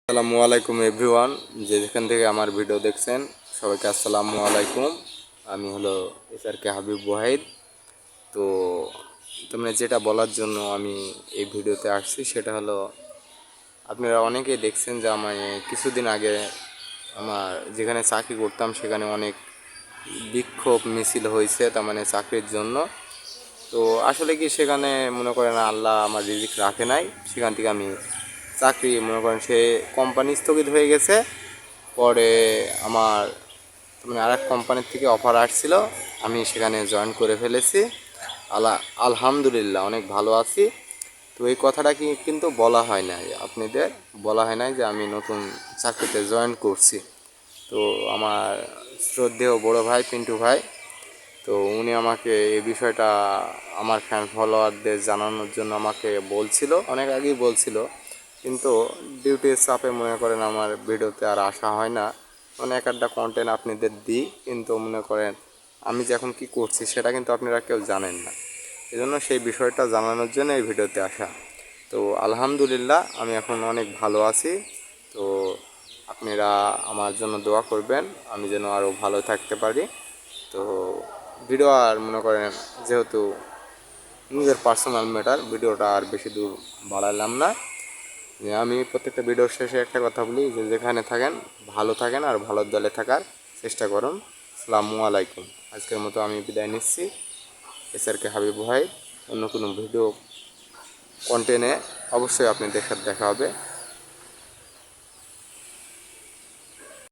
আসসালামু আলাইকুম এভরিওয়ান, যেখান থেকে আমার ভিডিও দেখছেন সবাইকে আসসালামু আলাইকুম। আমি হলো SRK হাবিব ওয়াহিদ। তো তোমরা যেটা বলার জন্য আমি এই ভিডিওতে আসছি সেটা হলো, আপনারা অনেকেই দেখছেন যে আমি কিছুদিন আগে আমার যেখানে চাকরি করতাম সেখানে অনেক বিক্ষোভ মিছিল হয়েছে, তার মানে চাকরির জন্য। তো আসলে কি সেখানে মনে করেন আল্লাহ আমার রিজিক রাখে নাই, সেখান থেকে আমি চাকরি মনে করেন সে কোম্পানি স্থগিত হয়ে গেছে। পরে আমার মানে আর এক কোম্পানির থেকে অফার আসছিল, আমি সেখানে জয়েন করে ফেলেছি। আলহামদুলিল্লাহ অনেক ভালো আছি। তো এই কথাটা কিন্তু বলা হয় নাই, আপনাদের বলা হয় নাই যে আমি নতুন চাকরিতে জয়েন করছি। তো আমার শ্রদ্ধেয় বড় ভাই পিন্টু ভাই, তো উনি আমাকে এই বিষয়টা আমার ফ্যান ফলোয়ারদের জানানোর জন্য আমাকে বলছিল, অনেক আগেই বলছিল। কিন্তু ডিউটির চাপে মনে করেন আমার ভিডিওতে আর আসা হয় না, মানে এক একটা কন্টেন্ট আপনাদের দিই, কিন্তু মনে করেন আমি যে এখন কী করছি সেটা কিন্তু আপনারা কেউ জানেন না। এজন্য সেই বিষয়টা জানানোর জন্য এই ভিডিওতে আসা। তো আলহামদুলিল্লাহ আমি এখন অনেক ভালো আছি। তো আপনারা আমার জন্য দোয়া করবেন, আমি যেন আরও ভালো থাকতে পারি। তো ভিডিও আর মনে করেন যেহেতু নিজের পার্সোনাল ম্যাটার, ভিডিওটা আর বেশি দূর বাড়ালাম না। যে আমি প্রত্যেকটা ভিডিওর শেষে একটা কথা বলি যে যেখানে থাকেন ভালো থাকেন আর ভালো দলে থাকার চেষ্টা করুন। আসসালামু আলাইকুম। আজকের মতো আমি বিদায় নিচ্ছি। SRK হাবিব ভাই, অন্য কোনো ভিডিও কন্টেন্টে অবশ্যই আপনাদের সাথে দেখা হবে।